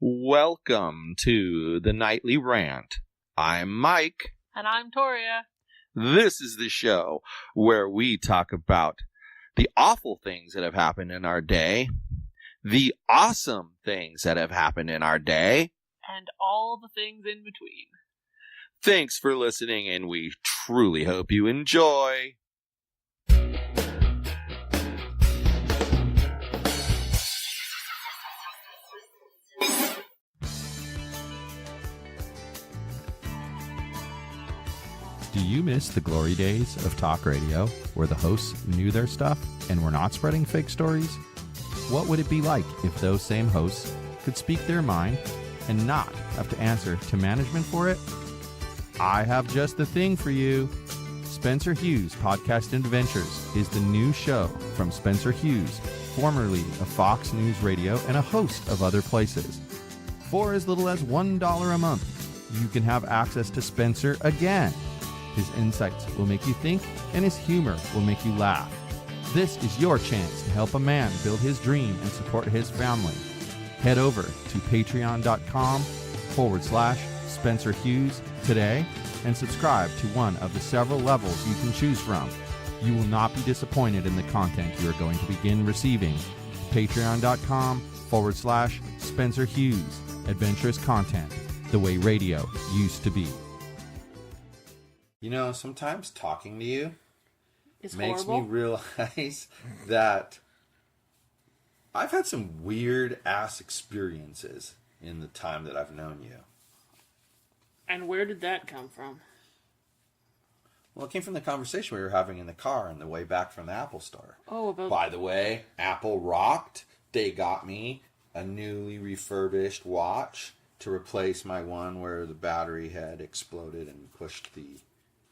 Welcome to the Nightly Rant. I'm Mike. And I'm Torya. This is the show where we talk about the awful things that have happened in our day, the awesome things that have happened in our day, and all the things in between. Thanks for listening, and we truly hope you enjoy. Do you miss the glory days of talk radio, where the hosts knew their stuff and were not spreading fake stories? What would it be like if those same hosts could speak their mind and not have to answer to management for it? I have just the thing for you. Spencer Hughes Podcast Adventures is the new show from Spencer Hughes, formerly of Fox News Radio and a host of other places. For as little as $1 a month, you can have access to Spencer again. His insights will make you think, and his humor will make you laugh. This is your chance to help a man build his dream and support his family. Head over to patreon.com/Spencer Hughes today and subscribe to one of the several levels you can choose from. You will not be disappointed in the content you are going to begin receiving. Patreon.com/Spencer Hughes. Adventurous content, the way radio used to be. You know, sometimes talking to you It's makes horrible. me realize that I've had some weird-ass experiences in the time that I've known you. And where did that come from? Well, it came from the conversation we were having in the car on the way back from the Apple store. Oh, about... By the way, Apple rocked. They got me a newly refurbished watch to replace my one where the battery had exploded and pushed the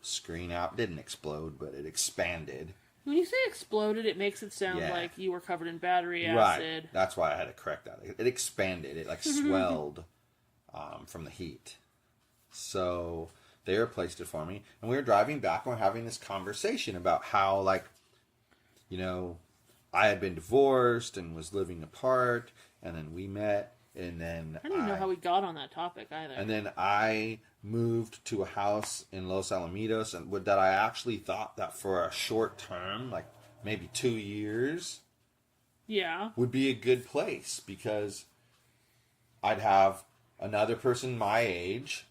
screen out. It didn't explode, but it expanded. When you say exploded, it makes it sound like you were covered in battery acid. Right. That's why I had to correct that. It expanded. It like swelled from the heat. So they replaced it for me. And we were driving back and we're having this conversation about how, like, you know, I had been divorced and was living apart. And then we met. And then I don't even know how we got on that topic either. And then I moved to a house in Los Alamitos, and that I actually thought that for a short term, like maybe 2 years, would be a good place because I'd have another person my age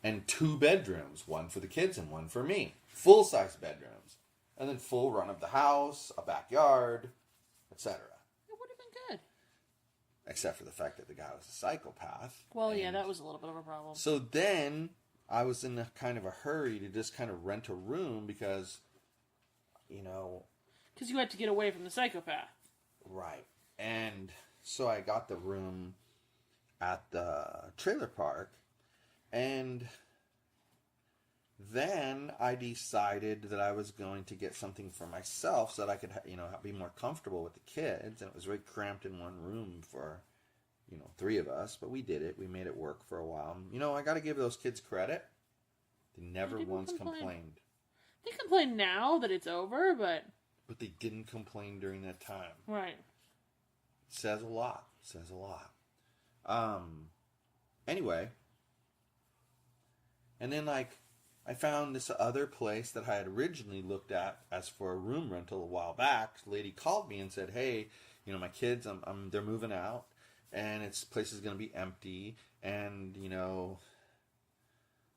and 2 bedrooms, one for the kids and one for me, full-size bedrooms, and then full run of the house, a backyard, etc. Except for the fact that the guy was a psychopath. Well, yeah, that was a little bit of a problem. So then I was in a kind of a hurry to just kind of rent a room because, you know... Because you had to get away from the psychopath. Right. And so I got the room at the trailer park. And then I decided that I was going to get something for myself so that I could, you know, be more comfortable with the kids. And it was very cramped in one room for, you know, 3 of us. But we did it. We made it work for a while. You know, I got to give those kids credit. They never once complained. They complain now that it's over, but... But they didn't complain during that time. Right. Says a lot. Says a lot. Anyway. And then, like... I found this other place that I had originally looked at as for a room rental a while back. The lady called me and said, "Hey, you know, my kids, they're moving out, and this place is going to be empty, and, you know,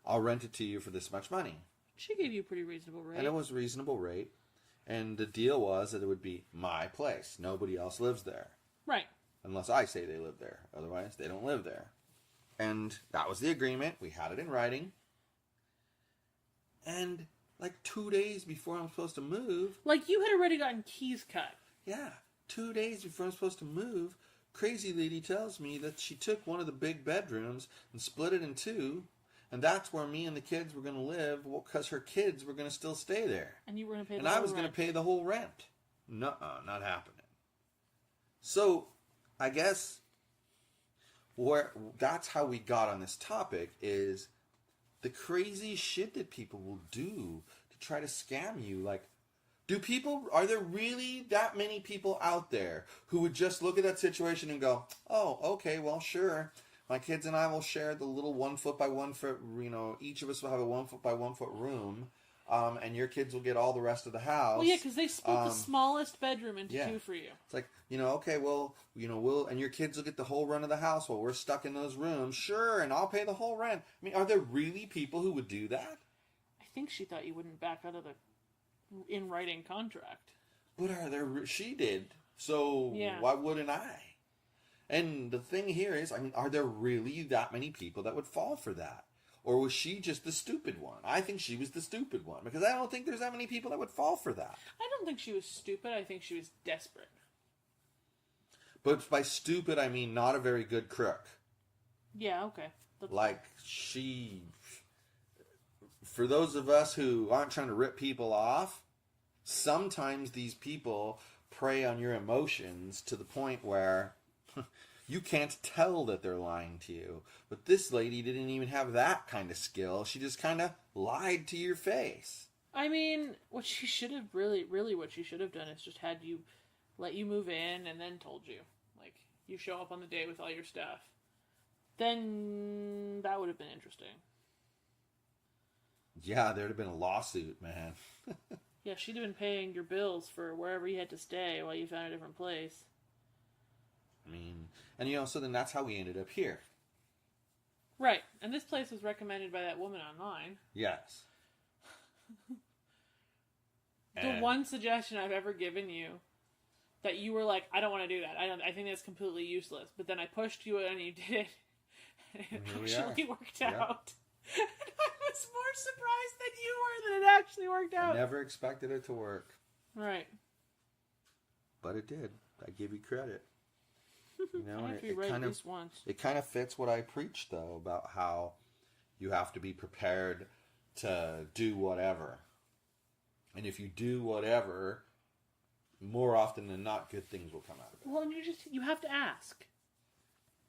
I'll rent it to you for this much money." She gave you a pretty reasonable rate. And it was a reasonable rate, and the deal was that it would be my place. Nobody else lives there. Right. Unless I say they live there. Otherwise, they don't live there. And that was the agreement. We had it in writing. And like 2 days before I'm supposed to move... Like you had already gotten keys cut. Yeah. 2 days before I'm supposed to move, crazy lady tells me that she took one of the big bedrooms and split it in 2. And that's where me and the kids were going to live because her kids were going to still stay there. And you were going to pay the whole rent. And I was going to pay the whole rent. Nuh-uh, not happening. So, I guess that's how we got on this topic is... the crazy shit that people will do to try to scam you. Like, are there really that many people out there who would just look at that situation and go, "Oh, okay, well, sure. My kids and I will share the little 1 foot by 1 foot, each of us will have a 1 foot by 1 foot room. And your kids will get all the rest of the house. Well, yeah, because they split the smallest bedroom into 2 for you. It's like, okay, well, and your kids will get the whole run of the house while we're stuck in those rooms. Sure, and I'll pay the whole rent. I mean, are there really people who would do that? I think she thought you wouldn't back out of the in-writing contract. But she did, so why wouldn't I? And the thing here is, I mean, are there really that many people that would fall for that? Or was she just the stupid one? I think she was the stupid one. Because I don't think there's that many people that would fall for that. I don't think she was stupid. I think she was desperate. But by stupid, I mean not a very good crook. Yeah, okay. For those of us who aren't trying to rip people off, sometimes these people prey on your emotions to the point where... you can't tell that they're lying to you. But this lady didn't even have that kind of skill. She just kind of lied to your face. I mean, what she should have really what she should have done is just had you let you move in and then told you. Like, you show up on the day with all your stuff. Then that would have been interesting. Yeah, there'd have been a lawsuit, man. Yeah, she'd have been paying your bills for wherever you had to stay while you found a different place. I mean, and so then that's how we ended up here. Right, and this place was recommended by that woman online. Yes. The one suggestion I've ever given you that you were like, I don't want to do that. I think that's completely useless. But then I pushed you and you did it. And it actually worked out. And I was more surprised than you were that it actually worked out. I never expected it to work. Right. But it did. I give you credit. It kind of fits what I preach, though, about how you have to be prepared to do whatever. And if you do whatever, more often than not, good things will come out of it. Well, and you have to ask.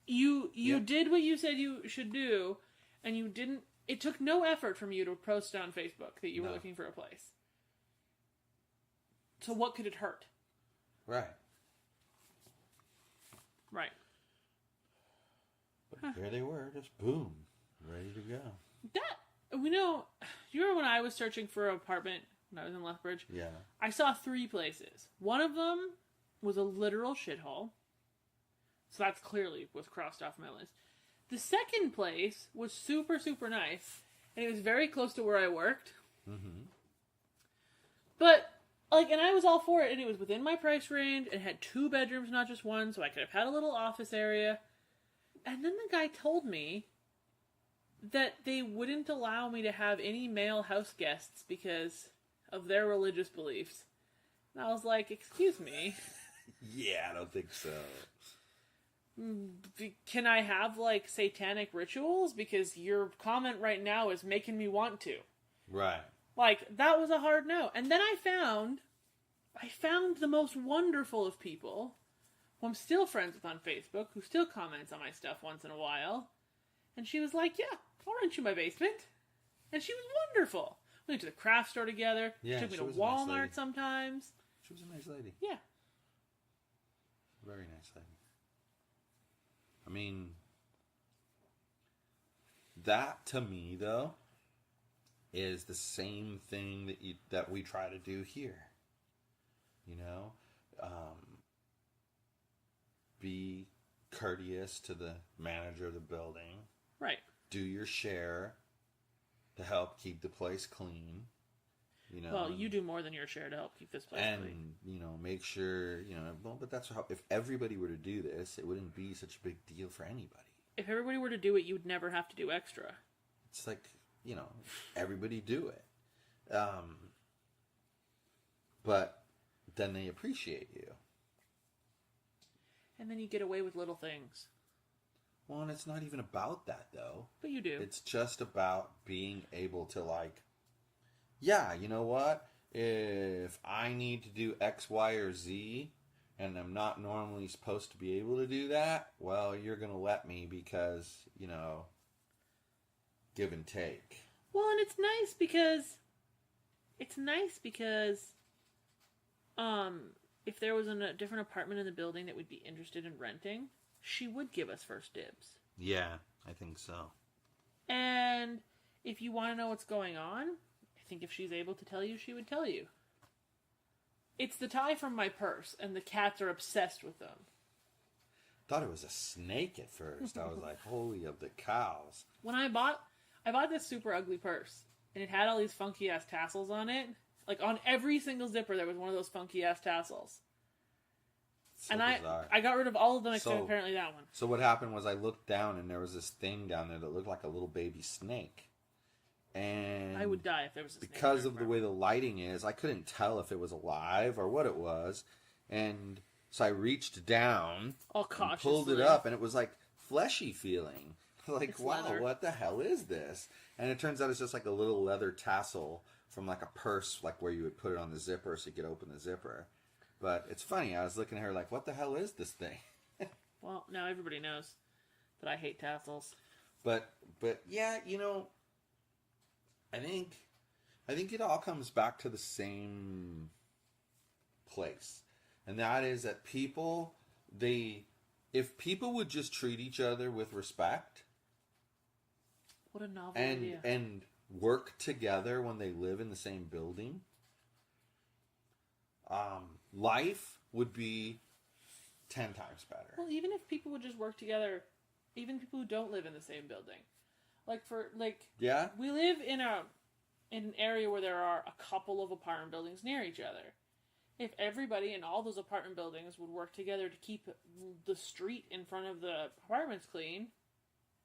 You did what you said you should do, and you didn't. It took no effort from you to post on Facebook that you were looking for a place. So what could it hurt? Right. Right. But there they were, just boom, ready to go. You remember when I was searching for an apartment when I was in Lethbridge? Yeah. I saw 3 places. One of them was a literal shithole. So that's clearly was crossed off my list. The second place was super, super nice. And it was very close to where I worked. Mm-hmm. But... and I was all for it, and it was within my price range, and it had 2 bedrooms, not just one, so I could have had a little office area. And then the guy told me that they wouldn't allow me to have any male house guests because of their religious beliefs. And I was like, excuse me? Yeah, I don't think so. Can I have, satanic rituals? Because your comment right now is making me want to. Right. That was a hard no. And then I found the most wonderful of people, who I'm still friends with on Facebook, who still comments on my stuff once in a while. And she was like, yeah, I'll rent you my basement. And she was wonderful. We went to the craft store together. Yeah, she took me to Walmart sometimes. She was a nice lady. Yeah. Very nice lady. I mean, that to me, though, is the same thing that we try to do here. Be courteous to the manager of the building. Right. Do your share to help keep the place clean. Well, you do more than your share to help keep this place clean. And, make sure, but that's how, if everybody were to do this, it wouldn't be such a big deal for anybody. If everybody were to do it, you would never have to do extra. It's like, everybody do it. But then they appreciate you. And then you get away with little things. Well, and it's not even about that, though. But you do. It's just about being able to, yeah, you know what? If I need to do X, Y, or Z, and I'm not normally supposed to be able to do that, well, you're going to let me because, give and take. Well, and it's nice because if there was a different apartment in the building that we'd be interested in renting, she would give us first dibs. Yeah, I think so. And if you want to know what's going on, I think if she's able to tell you, she would tell you. It's the tie from my purse, and the cats are obsessed with them. Thought it was a snake at first. I was like, holy of the cows. When I bought this super ugly purse, and it had all these funky ass tassels on it. Like on every single zipper, there was one of those funky ass tassels. So and bizarre. I got rid of all of them except apparently that one. So what happened was I looked down and there was this thing down there that looked like a little baby snake. And I would die if there was a snake. Because of the way the lighting is, I couldn't tell if it was alive or what it was. And so I reached down, all cautiously, and pulled it up, and it was like fleshy feeling. Like, it's wow, leather. What the hell is this? And it turns out it's just like a little leather tassel from like a purse, like where you would put it on the zipper so you could open the zipper. But it's funny, I was looking at her like, what the hell is this thing? Well, now everybody knows that I hate tassels. But yeah, I think it all comes back to the same place. And that is that people, if people would just treat each other with respect, what a novel idea. And work together when they live in the same building, life would be 10 times better. Well, even if people would just work together, even people who don't live in the same building. Yeah? We live in an area where there are a couple of apartment buildings near each other. If everybody in all those apartment buildings would work together to keep the street in front of the apartments clean,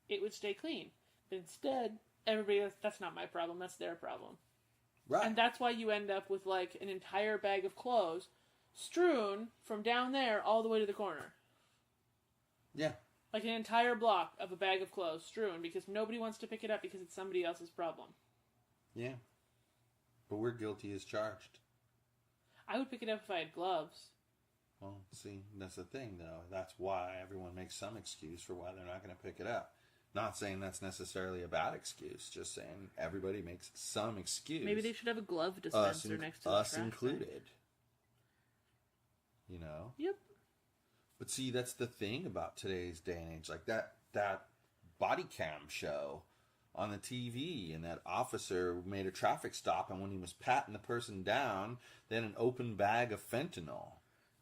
it would stay clean. But instead, everybody, that's not my problem, that's their problem. Right. And that's why you end up with like an entire bag of clothes strewn from down there all the way to the corner. Yeah. Like an entire block of a bag of clothes strewn because nobody wants to pick it up because it's somebody else's problem. Yeah. But we're guilty as charged. I would pick it up if I had gloves. Well, see, that's the thing, though. That's why everyone makes some excuse for why they're not going to pick it up. Not saying that's necessarily a bad excuse. Just saying everybody makes some excuse. Maybe they should have a glove dispenser next to the us trash included. You know? Yep. But see, that's the thing about today's day and age. Like that body cam show on the TV, and that officer made a traffic stop, and when he was patting the person down, they had an open bag of fentanyl.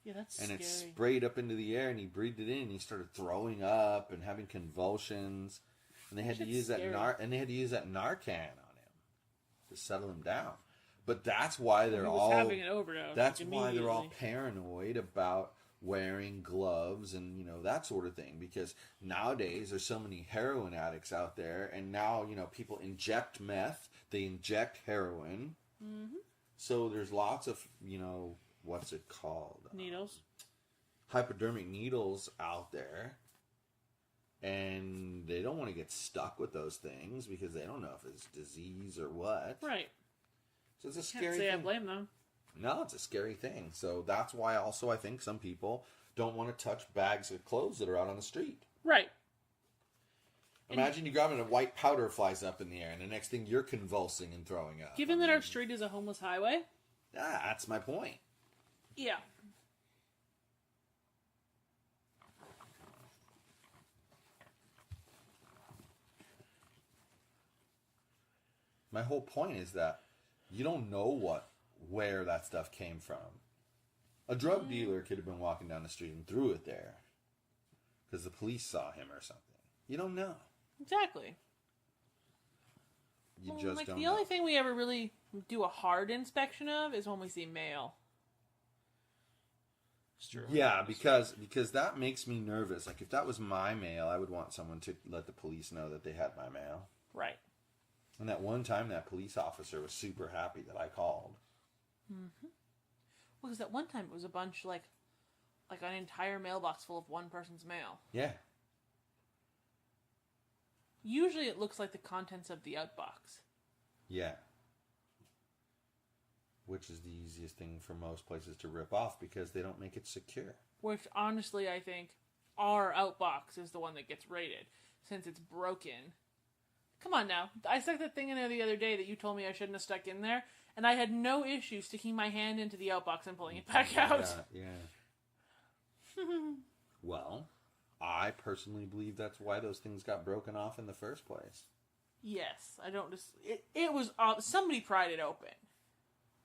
Yeah, that's and scary. It sprayed up into the air, and he breathed it in, and he started throwing up and having convulsions. And they had to use scary. that Narcan on him to settle him down. But that's why they're all having an overdose. That's why they're all paranoid about wearing gloves and that sort of thing, because nowadays there's so many heroin addicts out there, and now people inject meth, they inject heroin. Mm-hmm. So there's lots of what's it called, needles, hypodermic needles out there, and they don't want to get stuck with those things because they don't know if it's disease or what. Right. So it's a scary Can't say thing. I blame them. No, it's a scary thing. So that's why also I think some people don't want to touch bags of clothes that are out on the street. Right. Imagine you grabbing a white powder flies up in the air, and the next thing you're convulsing and throwing up. Given that our street is a homeless highway. That's my point. Yeah. My whole point is that you don't know where that stuff came from. A drug dealer could have been walking down the street and threw it there because the police saw him or something. You don't know. Exactly. You just don't the know. only thing we ever really do a hard inspection of is when we see mail. Yeah, because that makes me nervous. Like, if that was my mail, I would want someone to let the police know that they had my mail. Right. And that one time, that police officer was super happy that I called. Mm-hmm. Well, because that one time it was a bunch, like an entire mailbox full of one person's mail. Yeah. Usually it looks like the contents of the outbox. Yeah. Which is the easiest thing for most places to rip off because they don't make it secure. Which, honestly, I think our outbox is the one that gets raided, since it's broken. Come on now. I stuck that thing in there the other day that you told me I shouldn't have stuck in there, and I had no issue sticking my hand into the outbox and pulling it back out. Yeah. Well, I personally believe that's why those things got broken off in the first place. Yes, I don't just... It was... somebody pried it open.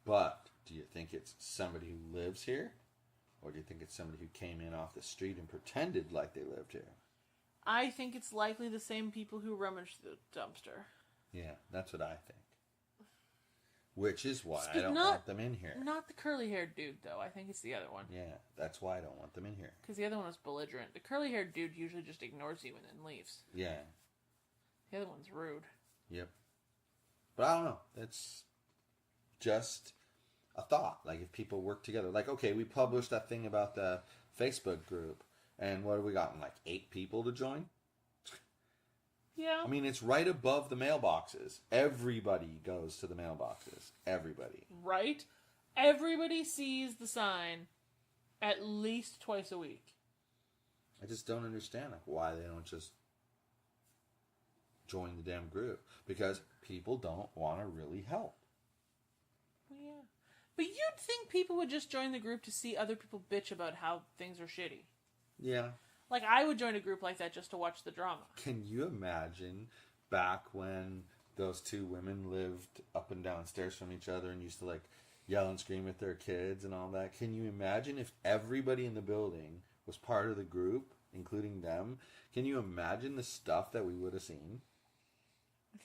But, do you think it's somebody who lives here? Or do you think it's somebody who came in off the street and pretended like they lived here? I think it's likely the same people who rummaged the dumpster. Yeah, that's what I think. Which is why I don't want them in here. Not the curly-haired dude, though. I think it's the other one. Yeah, that's why I don't want them in here. Because the other one was belligerent. The curly-haired dude usually just ignores you and then leaves. Yeah. The other one's rude. Yep. But I don't know. That's just a thought. Like, if people work together. Like, okay, we published that thing about the Facebook group. And what have we gotten? Like 8 people to join? Yeah. I mean, it's right above the mailboxes. Everybody goes to the mailboxes. Everybody. Right? Everybody sees the sign at least twice a week. I just don't understand why they don't just join the damn group. Because people don't want to really help. Yeah. But you'd think people would just join the group to see other people bitch about how things are shitty. Yeah. Like, I would join a group like that just to watch the drama. Can you imagine back when those 2 women lived up and down stairs from each other and used to, like, yell and scream at their kids and all that? Can you imagine if everybody in the building was part of the group, including them? Can you imagine the stuff that we would have seen?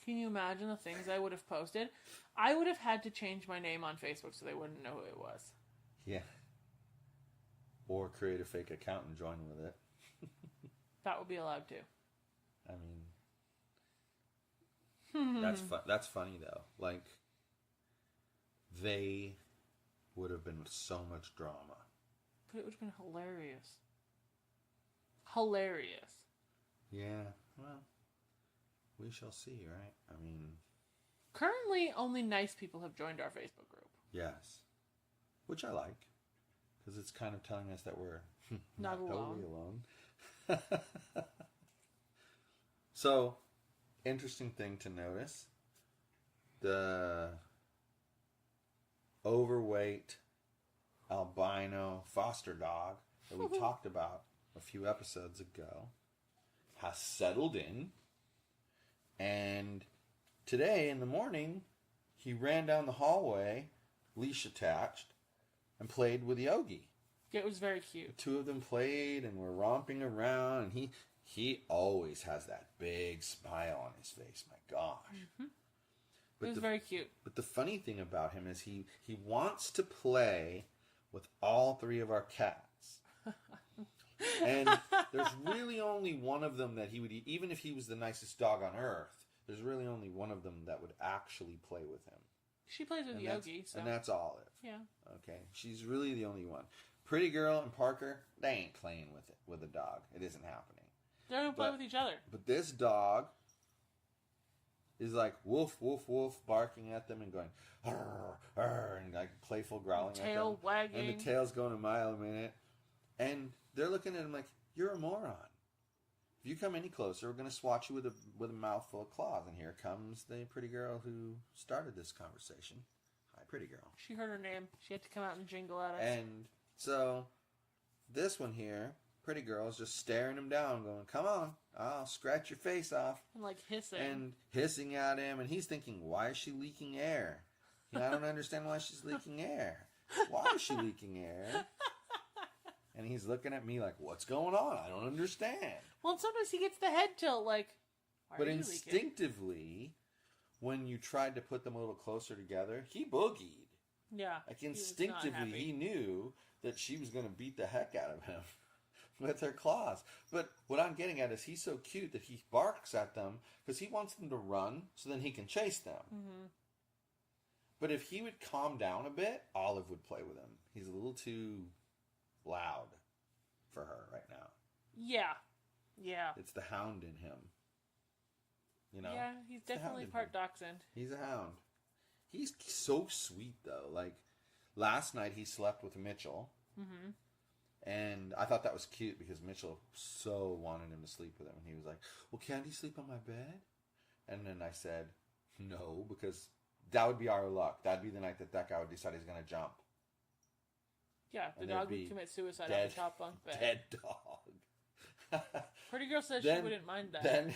Can you imagine the things I would have posted? I would have had to change my name on Facebook so they wouldn't know who it was. Yeah. Or create a fake account and join with it. That would be allowed too. I mean, that's funny though. Like, they would have been so much drama. But it would have been hilarious. Hilarious. Yeah, well, we shall see, right? I mean... Currently, only nice people have joined our Facebook group. Yes. Which I like. Because it's kind of telling us that we're not totally alone. So, interesting thing to notice. The overweight albino foster dog that we talked about a few episodes ago has settled in. And today in the morning, he ran down the hallway, leash attached, and played with Yogi. It was very cute. The 2 of them played and were romping around, and he always has that big smile on his face. My gosh. Mm-hmm. It was very cute. But the funny thing about him is he wants to play with all 3 of our cats. And there's really only one of them that he would, even if he was the nicest dog on earth, there's really only one of them that would actually play with him. She plays with Yogi, so. And that's Olive. Yeah. Okay. She's really the only one. Pretty Girl and Parker, they ain't playing with a dog. It isn't happening. They don't play with each other. But this dog is like woof, woof, woof, barking at them and going, arr, arr, and like playful growling at them. Tail wagging. And the tail's going a mile a minute. And they're looking at him like, you're a moron. If you come any closer, we're going to swat you with a mouthful of claws. And here comes the pretty girl who started this conversation. Hi, pretty girl. She heard her name. She had to come out and jingle at us. And so, this one here, pretty girl, is just staring him down, going, come on, I'll scratch your face off. And like hissing. And hissing at him, and he's thinking, why is she leaking air? I don't understand why she's leaking air. Why is she leaking air? And he's looking at me like, what's going on? I don't understand. Well, sometimes he gets the head tilt, like, why but are you instinctively, leaking? When you tried to put them a little closer together, he boogied. Yeah. Like, instinctively, he knew that she was going to beat the heck out of him with her claws. But what I'm getting at is he's so cute that he barks at them because he wants them to run so then he can chase them. Mm-hmm. But if he would calm down a bit, Olive would play with him. He's a little too loud for her right now. Yeah. Yeah. It's the hound in him. You know? Yeah, he's definitely part dachshund. He's a hound. He's so sweet, though. Like, last night he slept with Mitchell. Mm-hmm. And I thought that was cute because Mitchell so wanted him to sleep with him. And he was like, well, can't he sleep on my bed? And then I said, no, because that would be our luck. That'd be the night that guy would decide he's going to jump. Yeah, the dog would commit suicide on the top bunk bed. Dead dog. Pretty girl says she wouldn't mind that. Then,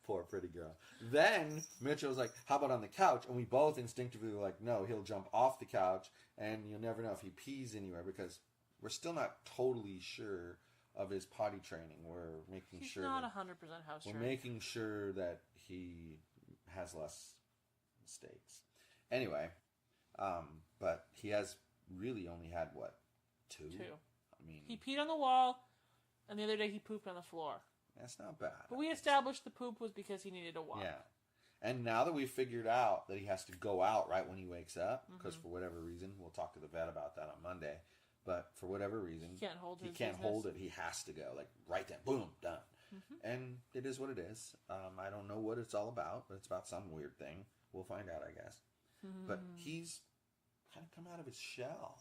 poor pretty girl. Then Mitchell was like, how about on the couch? And we both instinctively were like, no, he'll jump off the couch, and you'll never know if he pees anywhere, because we're still not totally sure of his potty training. We're making He's sure not 100% house trained. We're making sure that he has less mistakes. Anyway, but he has really only had, what, two? I mean, he peed on the wall, and the other day he pooped on the floor. That's not bad. But we established the poop was because he needed a walk. Yeah. And now that we've figured out that he has to go out right when he wakes up, because for whatever reason, we'll talk to the vet about that on Monday, but for whatever reason, he can't hold it. He has to go. Like, right then, boom, done. And it is what it is. I don't know what it's all about, but it's about some weird thing. We'll find out, I guess. But he's kind of come out of his shell.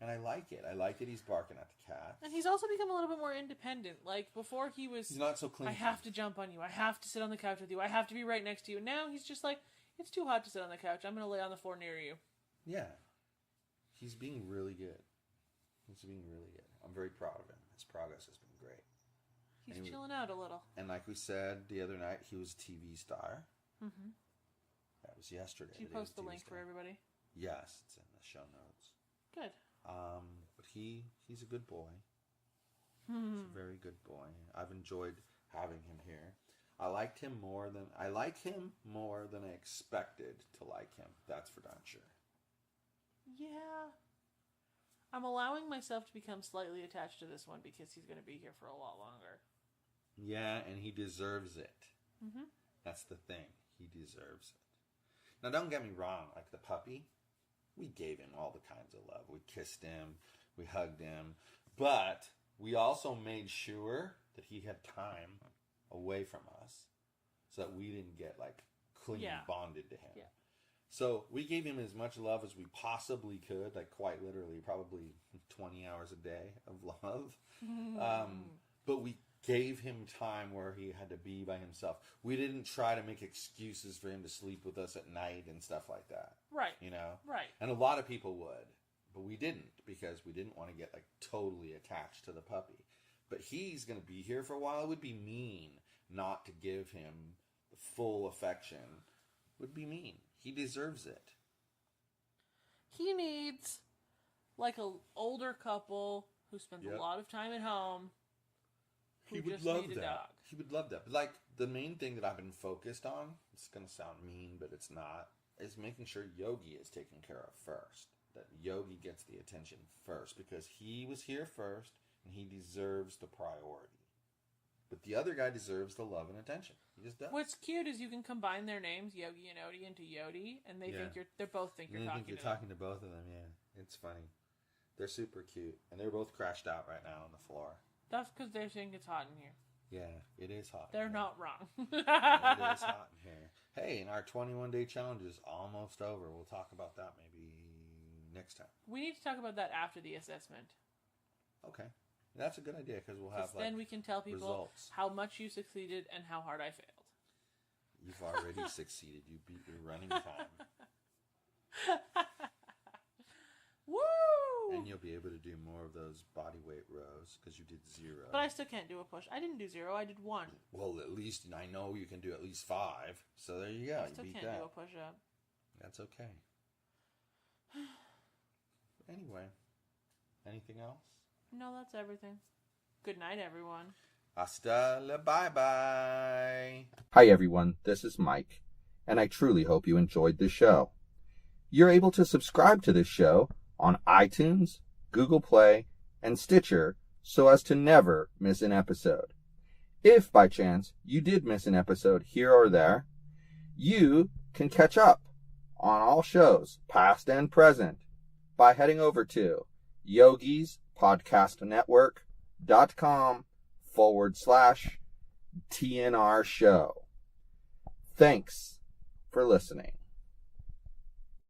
And I like it. I like that he's barking at the cat. And he's also become a little bit more independent. Like, before he's not so clingy. I have to jump on you. I have to sit on the couch with you. I have to be right next to you. Now he's just like, it's too hot to sit on the couch. I'm going to lay on the floor near you. Yeah. He's being really good. I'm very proud of him. His progress has been great. He's chilling out a little. And like we said the other night, he was a TV star. That was yesterday. Did you post the link for everybody? Yes, it's in the show notes. Good. But he's a good boy. He's a very good boy. I've enjoyed having him here. I like him more than I expected to like him. That's for darn sure. Yeah. I'm allowing myself to become slightly attached to this one because he's going to be here for a lot longer. Yeah, and he deserves it. That's the thing. He deserves it. Now, don't get me wrong. Like the puppy, we gave him all the kinds of love. We kissed him. We hugged him. But we also made sure that he had time away from us so that we didn't get like clingy bonded to him. Yeah. So we gave him as much love as we possibly could, like quite literally, probably 20 hours a day of love. But we gave him time where he had to be by himself. We didn't try to make excuses for him to sleep with us at night and stuff like that. Right. You know? Right. And a lot of people would, but we didn't, because we didn't want to get like totally attached to the puppy. But he's going to be here for a while. It would be mean not to give him the full affection. It would be mean. He deserves it. He needs like an older couple who spends a lot of time at home. He would love that. He would love that. But like the main thing that I've been focused on, it's going to sound mean, but it's not, is making sure Yogi is taken care of first. That Yogi gets the attention first, because he was here first and he deserves the priority. But the other guy deserves the love and attention. He just does. What's cute is you can combine their names, Yogi and Odie, into Yodi, and they think they both think you're talking to them. You're talking to both of them, yeah. It's funny. They're super cute, and they're both crashed out right now on the floor. That's because they're saying it's hot in here. Yeah, it is hot. They're not wrong. It is hot in here. Hey, and our 21-day challenge is almost over. We'll talk about that maybe next time. We need to talk about that after the assessment. Okay. That's a good idea, because we'll have then we can tell people results. How much you succeeded and how hard I failed. You've already succeeded. You beat your running time. Woo! And you'll be able to do more of those body weight rows because you did 0. But I still can't do a push. I didn't do 0. I did 1. Well, at least I know you can do at least 5. So there you go. I still can't do a push up. That's okay. Anyway, anything else? No, that's everything. Good night, everyone. Hasta la bye-bye. Hi, everyone. This is Mike, and I truly hope you enjoyed this show. You're able to subscribe to this show on iTunes, Google Play, and Stitcher so as to never miss an episode. If, by chance, you did miss an episode here or there, you can catch up on all shows, past and present, by heading over to yogispodcastnetwork.com/TNR show. Thanks for listening.